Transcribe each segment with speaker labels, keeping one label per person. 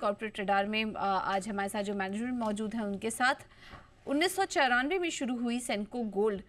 Speaker 1: Corporate radar में आज हमारे साथ जो मैनेजमेंट मौजूद है उनके साथ 1994 में शुरू हुई सेंको गोल्ड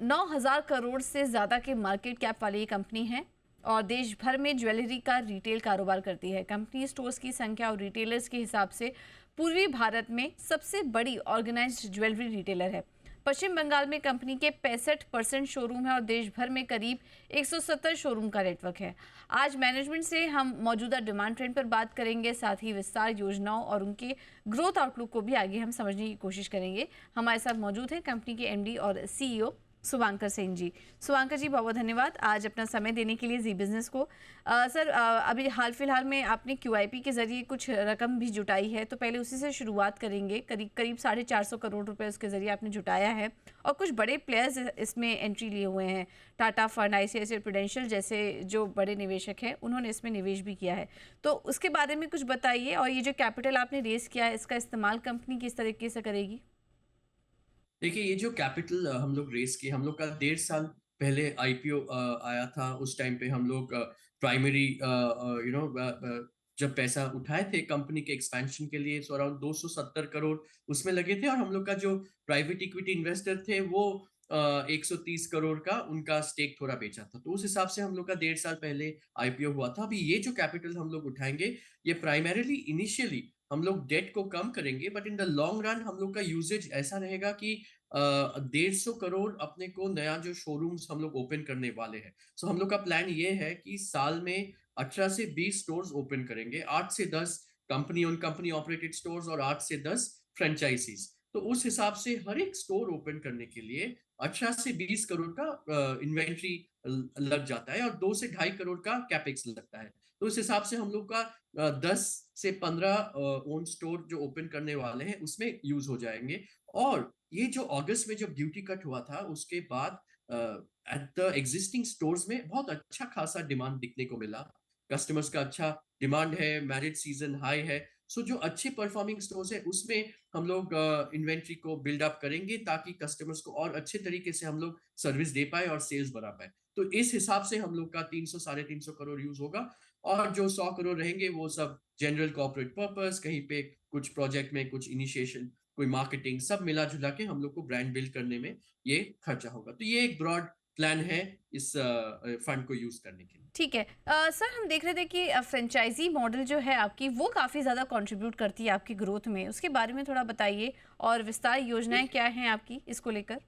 Speaker 1: 9,000 करोड़ से ज़्यादा के मार्केट कैप वाली ये कंपनी है और देश भर में ज्वेलरी का रिटेल कारोबार करती है। कंपनी स्टोर्स की संख्या और रिटेलर्स के हिसाब से पूर्वी भारत में सबसे बड़ी ऑर्गेनाइज्ड ज्वेलरी रिटेलर है। पश्चिम बंगाल में कंपनी के 65% शोरूम है और देश भर में करीब 170 शोरूम का नेटवर्क है। आज मैनेजमेंट से हम मौजूदा डिमांड ट्रेंड पर बात करेंगे, साथ ही विस्तार योजनाओं और उनके ग्रोथ आउटलुक को भी आगे हम समझने की कोशिश करेंगे। हमारे साथ मौजूद है कंपनी के एमडी और सीईओ शुभांकर सिंह जी। शुभांकर जी, बहुत बहुत धन्यवाद आज अपना समय देने के लिए जी बिजनेस को। सर, अभी हाल फिलहाल में आपने क्यूआईपी के जरिए कुछ रकम भी जुटाई है, तो पहले उसी से शुरुआत करेंगे। करीब करीब 450 करोड़ रुपए उसके जरिए आपने जुटाया है और कुछ बड़े प्लेयर्स इसमें एंट्री लिए हुए हैं। टाटा फंड, आईसीआईसीआई प्रूडेंशियल जैसे जो बड़े निवेशक हैं उन्होंने इसमें निवेश भी किया है, तो उसके बारे में कुछ बताइए। और ये जो कैपिटल आपने रेस किया है, इसका इस्तेमाल कंपनी किस तरीके से करेगी?
Speaker 2: देखिए, ये जो कैपिटल हम लोग रेस किए, हम लोग का 1.5 साल पहले आईपीओ आया था। उस टाइम पे हम लोग प्राइमरी जब पैसा उठाए थे कंपनी के एक्सपेंशन के लिए, सो अराउंड 270 करोड़ उसमें लगे थे। और हम लोग का जो प्राइवेट इक्विटी इन्वेस्टर थे वो 130 करोड़ का उनका स्टेक थोड़ा बेचा था। तो उस हिसाब से हम लोग का 1.5 साल पहले आईपीओ हुआ था। अभी ये जो कैपिटल हम लोग उठाएंगे, ये प्राइमरीली इनिशियली हम लोग डेट को कम करेंगे, but in the long run हम लोग का यूजेज ऐसा रहेगा कि 150 करोड़ अपने को नया जो शोरूम्स हम लोग ओपन करने वाले हैं। सो हम लोग का प्लान ये है कि साल में 18 से 20 स्टोर्स ओपन करेंगे, 8 से 10 company own company operated stores और 8 से 10 फ्रेंचाइजीज। तो उस हिसाब से हर एक स्टोर ओपन करने के लिए 18 से 20 करोड़ का इन्वेंट्री लग जाता है और 2 से 2.5 करोड़ का कैपेक्स लगता है। तो उस हिसाब से हम लोग का 10 से 15 ओन स्टोर जो ओपन करने वाले हैं उसमें यूज हो जाएंगे। और ये जो अगस्त में जब ड्यूटी कट हुआ था उसके बाद एट द एग्जिस्टिंग स्टोर्स में बहुत अच्छा खासा डिमांड दिखने को मिला। कस्टमर्स का अच्छा डिमांड है, मैरिज सीजन हाई है। सो जो अच्छे परफॉर्मिंग स्टोर्स है उसमें हम लोग इन्वेंट्री को बिल्ड अप करेंगे ताकि कस्टमर्स को और अच्छे तरीके से हम लोग सर्विस दे पाए और सेल्स बढ़ा पाए। तो इस हिसाब से हम लोग का 300 350 करोड़ यूज होगा। और जो 100 करोड़ रहेंगे वो सब जनरल कॉर्पोरेट पर्पस, कहीं पे कुछ प्रोजेक्ट में कुछ इनिशिएशन, कोई मार्केटिंग, सब मिला जुला के हम लोग को ब्रांड बिल्ड करने में ये खर्चा होगा। तो ये एक ब्रॉड प्लान है इस फंड को यूज करने के लिए।
Speaker 1: ठीक है। सर, हम देख रहे थे कि फ्रेंचाइजी मॉडल जो है आपकी, वो काफ़ी ज़्यादा कंट्रीब्यूट करती है आपकी ग्रोथ में। उसके बारे में थोड़ा बताइए और विस्तार योजनाएं क्या हैं आपकी इसको लेकर?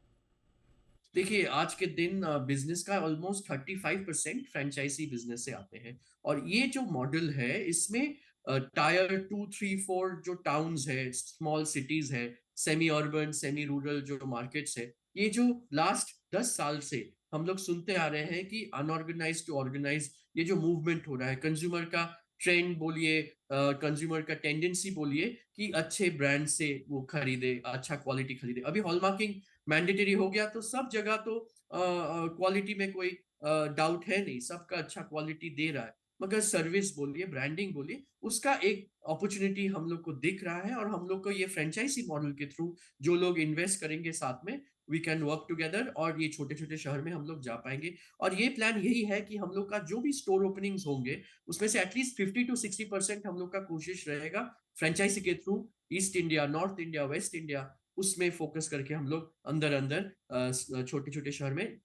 Speaker 2: देखिए, आज के दिन बिजनेस का ऑलमोस्ट 35% फ्रेंचाइजी बिजनेस से आते हैं। और ये जो मॉडल है इसमें टायर 2, 3, 4 जो टाउन्स है, स्मॉल सिटीज है, सेमी अर्बन सेमी रूरल जो मार्केट्स है, ये जो लास्ट 10 साल से हम लोग सुनते आ रहे हैं कि अनऑर्गेनाइज टू ऑर्गेनाइज ये जो मूवमेंट हो रहा है, कंज्यूमर का ट्रेंड बोलिए, कंज्यूमर का टेंडेंसी बोलिए कि अच्छे ब्रांड से वो खरीदे, अच्छा क्वालिटी खरीदे। अभी हॉलमार्किंग मैंडेटरी हो गया तो सब जगह तो क्वालिटी में कोई डाउट है नहीं, सबका अच्छा क्वालिटी दे रहा है। मगर सर्विस बोलिए, ब्रांडिंग बोलिए, उसका एक अपॉर्चुनिटी हम लोग को दिख रहा है। और हम लोग को ये फ्रेंचाइजी मॉडल के थ्रू जो लोग इन्वेस्ट करेंगे साथ में, वी कैन वर्क टुगेदर और ये छोटे छोटे शहर में हम लोग जा पाएंगे। और ये प्लान यही है कि हम लोग का जो भी स्टोर ओपनिंग्स होंगे उसमें से एटलीस्ट 50 to 60% हम लोग का कोशिश रहेगा फ्रेंचाइजी के through east India, north India, waste India, उसमें फोकस करके हम लोग अंदर अंदर छोटे छोटे शहर में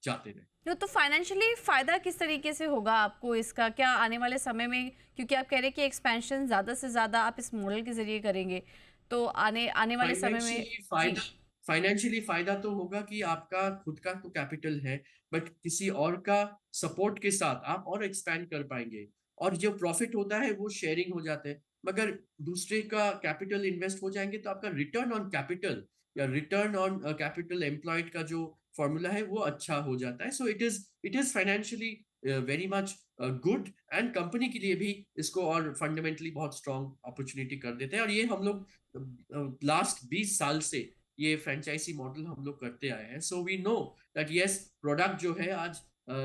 Speaker 2: जाते रहे।
Speaker 1: तो फाइनेंशियली फ़ायदा किस तरीके से होगा आपको इसका? क्या आने वाले समय में, क्योंकि आप कह रहे हैं कि एक्सपेंशन ज़्यादा से ज़्यादा आप इस मॉडल के ज़रिए करेंगे, तो आने आने वाले समय में।
Speaker 2: फाइनेंशियली
Speaker 1: जी।
Speaker 2: फायदा फाइनेंशियली फायदा तो होगा कि आपका खुद का तो कैपिटल है, बट किसी और का सपोर्ट के साथ आप और एक्सपैंड कर पाएंगे। और जो प्रॉफिट होता है वो शेयरिंग हो जाते हैं। मगर दूसरे का कैपिटल इन्वेस्ट हो जाएंगे तो आपका रिटर्न ऑन कैपिटल या रिटर्न ऑन कैपिटल एम्प्लॉयड का जो फॉर्मूला है वो अच्छा हो जाता है। So it is financially very much good, and company के लिए भी इसको और फंडामेंटली बहुत स्ट्रॉन्ग अपॉर्चुनिटी कर देते हैं। और ये हम लोग लास्ट 20 साल से ये फ्रेंचाइजी मॉडल हम लोग करते आए हैं। So we know that yes, product जो है आज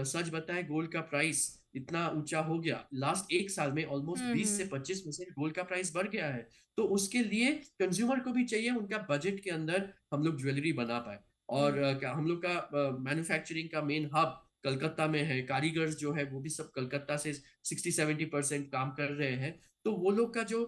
Speaker 2: सच बताएं, गोल्ड का प्राइस इतना ऊंचा हो गया लास्ट 1 साल में, ऑलमोस्ट 20 से
Speaker 1: हम्म।
Speaker 2: 25% गोल्ड का प्राइस बढ़ गया है। तो उसके लिए कंज्यूमर को भी चाहिए उनका बजट के अंदर हम लोग ज्वेलरी बना पाए। और
Speaker 1: हम्म।
Speaker 2: क्या हम लोग का मैन्युफैक्चरिंग का मेन हब कलकत्ता में है, कारीगर जो है वो भी सब कलकत्ता से 60-70% काम कर रहे हैं। तो वो लोग का जो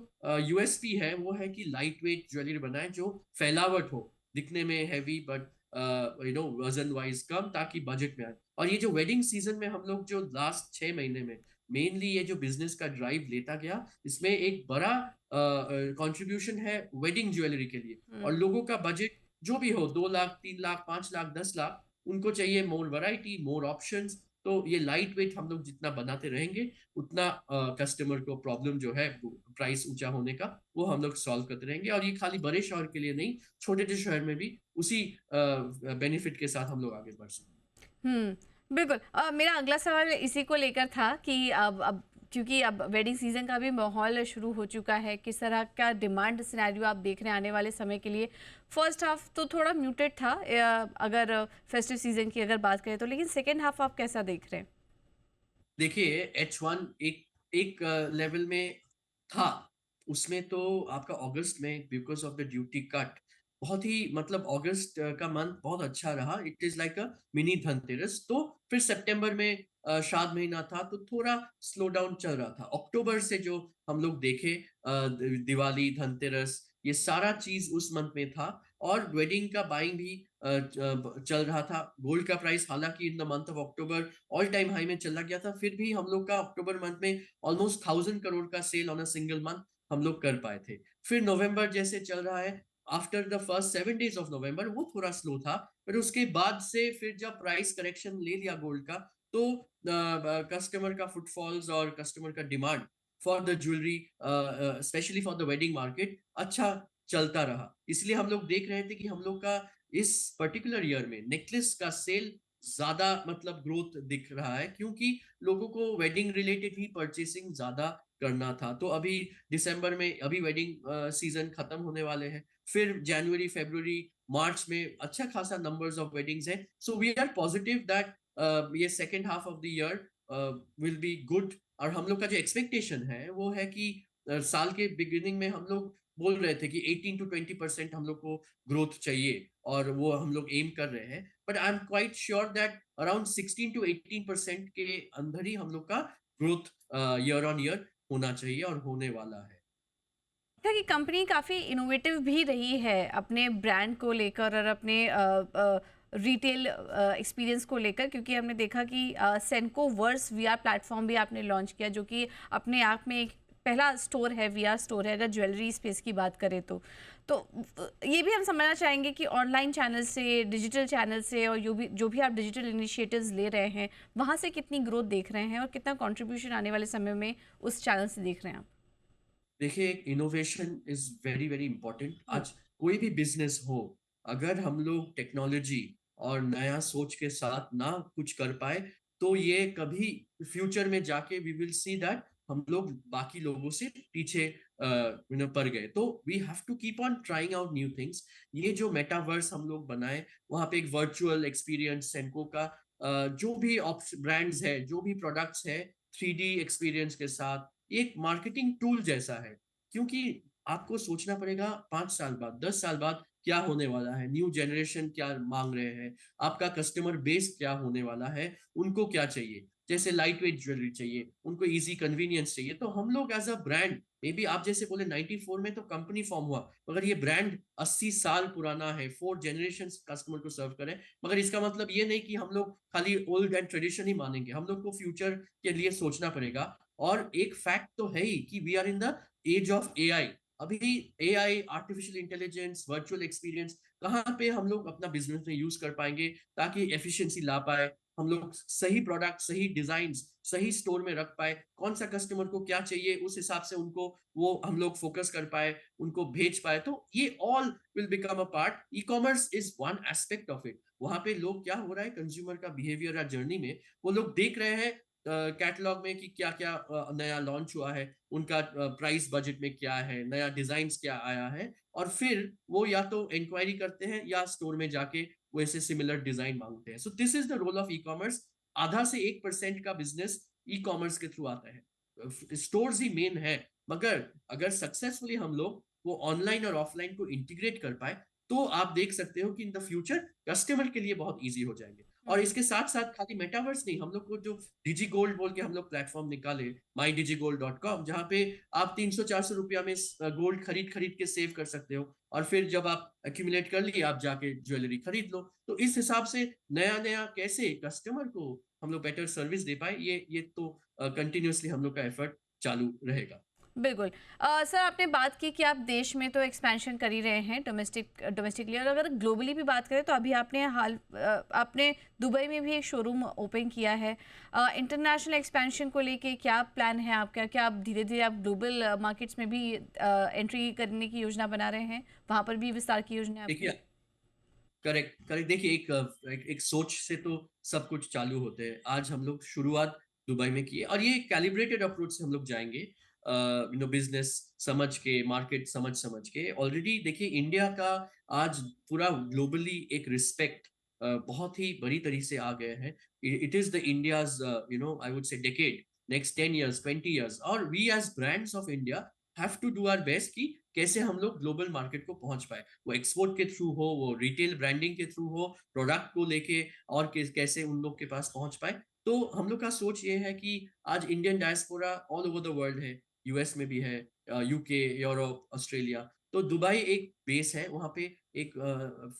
Speaker 2: यूएसपी है वो है कि लाइट वेट ज्वेलरी बनाए जो फैलावट हो, दिखने में हैवी बट वजन वाइज कम, ताकि बजट में आए। और ये जो वेडिंग सीजन में हम लोग जो लास्ट 6 महीने में मेनली ये जो बिजनेस का ड्राइव लेता गया, इसमें एक बड़ा कंट्रीब्यूशन है वेडिंग ज्वेलरी के लिए। और
Speaker 1: हम्म।
Speaker 2: लोगों का बजट जो भी हो, 2 लाख, 3 लाख, 5 लाख, 10 लाख, उनको चाहिए मोर वैरायटी, मोर ऑप्शंस। तो ये लाइट वेट हम लोग जितना बनाते रहेंगे, उतना कस्टमर को प्रॉब्लम जो है प्राइस ऊंचा होने का, वो हम लोग सॉल्व करते रहेंगे। और ये खाली बड़े शहर के लिए नहीं, छोटे छोटे शहर में भी उसी बेनिफिट के साथ हम लोग आगे बढ़ सकते हैं।
Speaker 1: बिल्कुल। मेरा अगला सवाल इसी को लेकर था कि अब क्योंकि अब वेडिंग सीजन का भी माहौल शुरू हो चुका है, किस तरह का डिमांड सिनेरियो आप देख रहे हैं आने वाले समय के लिए? फर्स्ट हाफ तो थोड़ा म्यूटेड था, अगर फेस्टिव सीजन की अगर बात करें तो, लेकिन सेकेंड हाफ आप कैसा देख रहे हैं?
Speaker 2: देखिए, H1 एक एक लेवल में था। उसमें तो आपका अगस्त में because of the duty cut बहुत ही, मतलब अगस्त का मंथ बहुत अच्छा रहा। It is like a mini Dhanteras. तो फिर सितंबर में श्राद्ध महीना था तो थोड़ा स्लो डाउन चल रहा था। अक्टूबर से जो हम लोग देखे, दिवाली, धनतेरस, ये सारा चीज उस मंथ में था। और वेडिंग का बाइंग भी चल रहा था। गोल्ड का प्राइस हालांकि in the month of October all time high में चला गया था, फिर भी हम लोग का अक्टूबर मंथ में ऑलमोस्ट 1000 करोड़ का sale on a single month हम लोग कर पाए थे। फिर नवंबर जैसे चल रहा है, after the first 7 days of November वो थोड़ा स्लो था। पर उसके बाद से फिर जब प्राइस करेक्शन ले लिया गोल्ड का, तो कस्टमर का फुटफॉल्स और कस्टमर का demand for the jewellery, specially for the wedding market, अच्छा चलता रहा। इसलिए हम लोग देख रहे थे कि हम लोग का इस पर्टिकुलर ईयर में नेकलेस का सेल ज्यादा, मतलब ग्रोथ दिख रहा है, क्योंकि लोगों को वेडिंग रिलेटेड ही परचेसिंग ज्यादा करना था। तो अभी दिसंबर में अभी वेडिंग सीजन खत्म होने वाले हैं। फिर जनवरी, फरवरी, मार्च में अच्छा खासा नंबर्स ऑफ वेडिंग्स हैं। So we are positive that ये second half of the year will be good. और हम लोग का जो एक्सपेक्टेशन है वो है कि साल के बिगिनिंग में हम लोग बोल रहे थे कि 18 to 20% हम लोग को ग्रोथ चाहिए, और वो हम लोग एम कर रहे हैं। But I am quite sure that around 16 to 18% के अंदर ही हम लोग का ग्रोथ ईयर ऑन ईयर होना चाहिए, और होने वाला है।
Speaker 1: था कि कंपनी काफ़ी इनोवेटिव भी रही है अपने ब्रांड को लेकर और अपने रिटेल एक्सपीरियंस को लेकर, क्योंकि हमने देखा कि सेंको वर्स वीआर प्लेटफॉर्म भी आपने लॉन्च किया, जो कि अपने आप में एक पहला स्टोर है, वीआर स्टोर है अगर ज्वेलरी स्पेस की बात करें तो ये भी हम समझना चाहेंगे कि ऑनलाइन चैनल से, डिजिटल चैनल से, और जो भी आप डिजिटल इनिशिएटिव्स ले रहे हैं, वहाँ से कितनी ग्रोथ देख रहे हैं और कितना कंट्रीब्यूशन आने वाले समय में उस चैनल से देख रहे हैं आप?
Speaker 2: देखिए, innovation is very very important.
Speaker 1: Hmm.
Speaker 2: आज कोई भी बिजनेस हो, अगर हम लोग टेक्नोलॉजी और नया सोच के साथ ना कुछ कर पाए, तो ये कभी फ्यूचर में जाके वी विल सी दैट हम लोग बाकी लोगों से पीछे पड़ गए। तो we have to keep on trying out new things. ये जो मेटावर्स हम लोग बनाए, वहाँ पे एक वर्चुअल एक्सपीरियंस सेंको का, जो भी ब्रांड्स है, जो भी प्रोडक्ट्स है, 3D एक्सपीरियंस के साथ एक मार्केटिंग टूल जैसा है। क्योंकि आपको सोचना पड़ेगा 5 साल बाद, 10 साल बाद क्या होने वाला है, न्यू जनरेशन क्या मांग रहे हैं, आपका कस्टमर बेस क्या होने वाला है, उनको क्या चाहिए। जैसे लाइट वेट ज्वेलरी चाहिए, उनको इजी कन्वीनियंस चाहिए। तो हम लोग as a brand, maybe आप जैसे बोले 94 में तो कंपनी फॉर्म हुआ, मगर ये ब्रांड 80 साल पुराना है, 4 जनरेशन कस्टमर को सर्व करें। मगर इसका मतलब ये नहीं कि हम लोग खाली ओल्ड एंड ट्रेडिशन ही मानेंगे, हम लोग को फ्यूचर के लिए सोचना पड़ेगा। और एक फैक्ट तो है ही कि we are in the age of AI. अभी AI, artificial intelligence, virtual experience, कहाँ पे हम लोग अपना बिजनेस में यूज कर पाएंगे, ताकि एफिशिएंसी ला पाए, हम लोग सही प्रोडक्ट, सही डिजाइन सही स्टोर में रख पाए, कौन सा कस्टमर को क्या चाहिए उस हिसाब से उनको वो हम लोग फोकस कर पाए, उनको भेज पाए। तो ये all will become a part. E commerce is one aspect of it. वहां पे लोग क्या हो रहा है, कंज्यूमर का बिहेवियर या जर्नी में वो लोग देख रहे हैं कैटलॉग में कि क्या क्या नया लॉन्च हुआ है, उनका प्राइस बजट में क्या है, नया डिजाइन क्या आया है, और फिर वो या तो इंक्वायरी करते हैं या स्टोर में जाके वैसे सिमिलर डिजाइन मांगते हैं। So this is the role of e commerce. आधा से 1% का बिजनेस ई कॉमर्स के थ्रू आता है। स्टोर्स ही मेन है, मगर अगर सक्सेसफुली हम लोग वो ऑनलाइन और ऑफलाइन को इंटीग्रेट कर पाए, तो आप देख सकते हो कि इन द फ्यूचर कस्टमर के लिए बहुत इजी हो जाएंगे। और इसके साथ-साथ खाली मेटावर्स नहीं, हम लोग को जो डिजी गोल्ड बोल के हम लोग प्लेटफ़ॉर्म निकाले, mydigigold.com, जहाँ पे आप 300-400 रुपया में गोल्ड खरीद-खरीद के सेव कर सकते हो और फिर जब आप एक्यूमुलेट कर लिए, आप जाके ज्वेलरी खरीद लो। तो इस हिसाब से नया-नया कैसे कस्टमर को हम लोग बेटर सर्विस दे पाएँ, ये तो कंटिन्यूअसली हम लोग का एफर्ट चालू रहेगा।
Speaker 1: बिल्कुल। सर आपने बात की कि आप देश में तो एक्सपेंशन कर ही रहे हैं डोमेस्टिकली, और अगर ग्लोबली भी बात करें तो अभी आपने दुबई में भी एक शोरूम ओपन किया है। इंटरनेशनल एक्सपेंशन को लेके क्या प्लान है आपका? क्या आप धीरे-धीरे आप ग्लोबल मार्केट्स में भी एंट्री करने की योजना बना रहे हैं? वहाँ पर भी विस्तार की योजना है आपकी?
Speaker 2: देखिए करेक्ट, करेक्ट। देखिए एक सोच से तो सब कुछ चालू होते हैं। आज हम लोग शुरुआत दुबई में की है और ये कैलिब्रेटेड अप्रोच से हम लोग जाएँगे। बिज़नेस समझ के, मार्केट समझ-समझ के। ऑलरेडी देखिए इंडिया का आज पूरा ग्लोबली एक रिस्पेक्ट बहुत ही बड़ी तरीके से आ गया है। It is the India's I would say decade, next 10 years, 20 years और we as brands of India have to do our best कि कैसे हम लोग ग्लोबल मार्केट को पहुँच पाएँ। वो एक्सपोर्ट के थ्रू हो, वो रिटेल ब्रांडिंग के थ्रू हो, प्रोडक्ट को लेके और कैसे उन लोग के पास पहुँच पाएँ। तो हम लोग का सोच ये है कि आज Indian diaspora all over the world है, यूएस में भी है, यूके, यूरोप, ऑस्ट्रेलिया। तो दुबई एक बेस है, वहाँ पे एक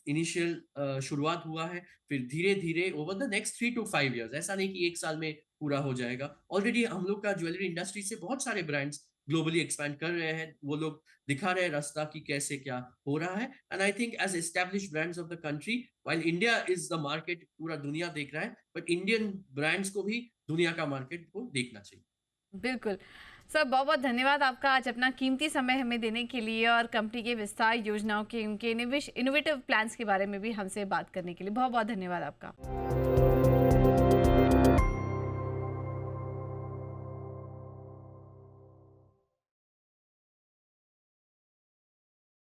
Speaker 2: इनिशियल शुरुआत हुआ है, फिर धीरे-धीरे over the next 3 to 5 years, ऐसा नहीं कि 1 साल में पूरा हो जाएगा। ऑलरेडी हम लोग का ज्वेलरी इंडस्ट्री से बहुत सारे ब्रांड्स ग्लोबली एक्सपैंड कर रहे हैं, वो लोग दिखा रहे हैं रास्ता कि कैसे क्या हो रहा है। And I think as established brands of the country, while India is the market, पूरा दुनिया देख रहा है, बट इंडियन ब्रांड्स को भी दुनिया का मार्केट को देखना चाहिए।
Speaker 1: बिल्कुल। सर बहुत-बहुत धन्यवाद आपका आज अपना कीमती समय हमें देने के लिए, और कंपनी के विस्तार योजनाओं के, उनके इनोवेटिव प्लान्स के बारे में भी हमसे बात करने के लिए बहुत-बहुत धन्यवाद आपका।